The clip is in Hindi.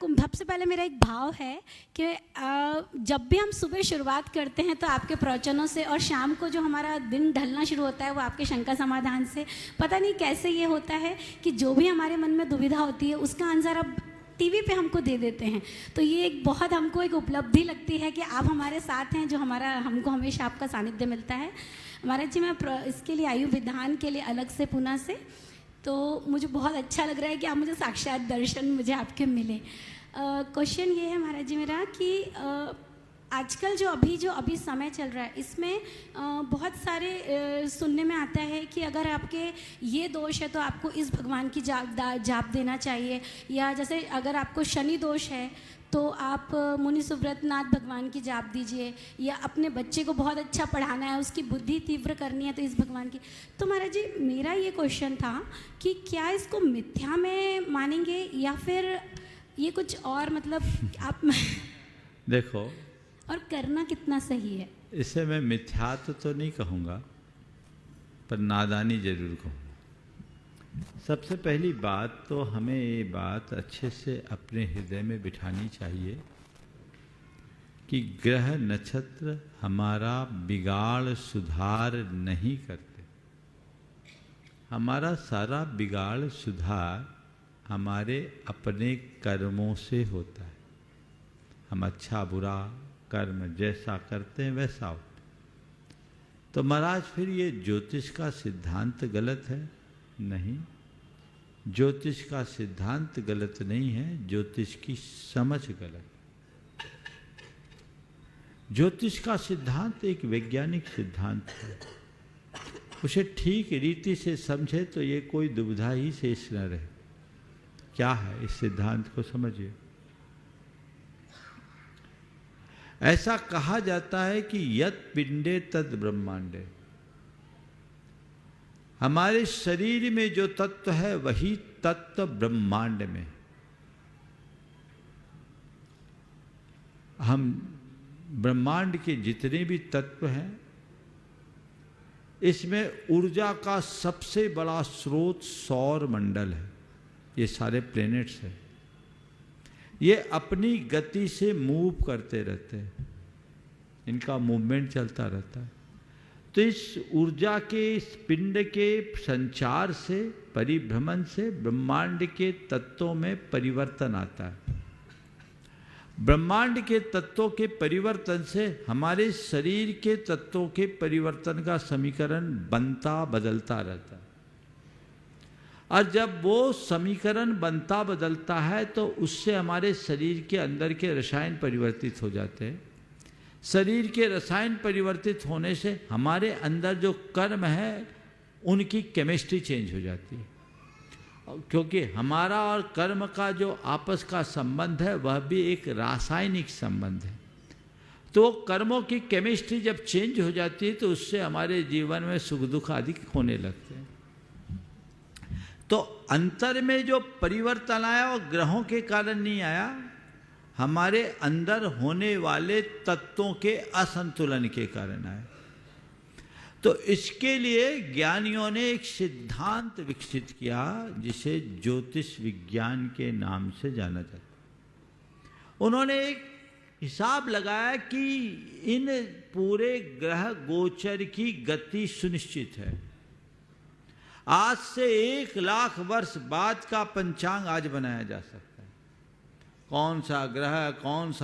सबसे पहले मेरा एक भाव है कि जब भी हम सुबह शुरुआत करते हैं तो आपके प्रवचनों से, और शाम को जो हमारा दिन ढलना शुरू होता है वो आपके शंका समाधान से। पता नहीं कैसे ये होता है कि जो भी हमारे मन में दुविधा होती है उसका आंसर अब टीवी पे हमको दे देते हैं। तो ये एक बहुत हमको एक उपलब्धि लगती है कि आप हमारे साथ हैं, जो हमको हमेशा आपका सानिध्य मिलता है। महाराज जी, मैं इसके लिए आयु विधान के लिए अलग से पुणे से, तो मुझे बहुत अच्छा लग रहा है कि आप मुझे साक्षात दर्शन मुझे आपके मिले। क्वेश्चन ये है महाराज जी मेरा कि आजकल जो अभी समय चल रहा है इसमें बहुत सारे सुनने में आता है कि अगर आपके ये दोष है तो आपको इस भगवान की जाप देना चाहिए, या जैसे अगर आपको शनि दोष है तो आप मुनि सुव्रतनाथ भगवान की जाप दीजिए, या अपने बच्चे को बहुत अच्छा पढ़ाना है, उसकी बुद्धि तीव्र करनी है तो इस भगवान की। तो महाराज जी मेरा ये क्वेश्चन था कि क्या इसको मिथ्या में मानेंगे या फिर ये कुछ और, मतलब आप देखो, और करना कितना सही है? इसे मैं मिथ्यात्व तो नहीं कहूँगा पर नादानी जरूर कहूँगा। सबसे पहली बात तो हमें ये बात अच्छे से अपने हृदय में बिठानी चाहिए कि ग्रह नक्षत्र हमारा बिगाड़ सुधार नहीं करते। हमारा सारा बिगाड़ सुधार हमारे अपने कर्मों से होता है। हम अच्छा बुरा कर्म जैसा करते हैं वैसा होता है। तो महाराज फिर ये ज्योतिष का सिद्धांत गलत है? नहीं, ज्योतिष का सिद्धांत गलत नहीं है, ज्योतिष की समझ गलत। ज्योतिष का सिद्धांत एक वैज्ञानिक सिद्धांत है, उसे ठीक रीति से समझे तो ये कोई दुविधा ही शेष न रहे। क्या है इस सिद्धांत को समझिए। ऐसा कहा जाता है कि यत् पिंडे तद ब्रह्मांडे, हमारे शरीर में जो तत्व है वही तत्व ब्रह्मांड में। हम ब्रह्मांड के जितने भी तत्व हैं इसमें ऊर्जा का सबसे बड़ा स्रोत सौर मंडल है। ये सारे प्लैनेट्स हैं, ये अपनी गति से मूव करते रहते हैं, इनका मूवमेंट चलता रहता है। तो इस ऊर्जा के, इस पिंड के संचार से, परिभ्रमण से ब्रह्मांड के तत्वों में परिवर्तन आता है। ब्रह्मांड के तत्वों के परिवर्तन से हमारे शरीर के तत्वों के परिवर्तन का समीकरण बनता बदलता रहता है। और जब वो समीकरण बनता बदलता है तो उससे हमारे शरीर के अंदर के रसायन परिवर्तित हो जाते हैं। शरीर के रसायन परिवर्तित होने से हमारे अंदर जो कर्म है उनकी केमिस्ट्री चेंज हो जाती है, क्योंकि हमारा और कर्म का जो आपस का संबंध है वह भी एक रासायनिक संबंध है। तो कर्मों की केमिस्ट्री जब चेंज हो जाती है तो उससे हमारे जीवन में सुख दुख आदि होने लगते हैं। तो अंतर में जो परिवर्तन आया वो ग्रहों के कारण नहीं आया, हमारे अंदर होने वाले तत्वों के असंतुलन के कारण आया। तो इसके लिए ज्ञानियों ने एक सिद्धांत विकसित किया जिसे ज्योतिष विज्ञान के नाम से जाना जाता है। उन्होंने एक हिसाब लगाया कि इन पूरे ग्रह गोचर की गति सुनिश्चित है। आज से 1,00,000 वर्ष बाद का पंचांग आज बनाया जा सकता है। कौन सा ग्रह, कौन सा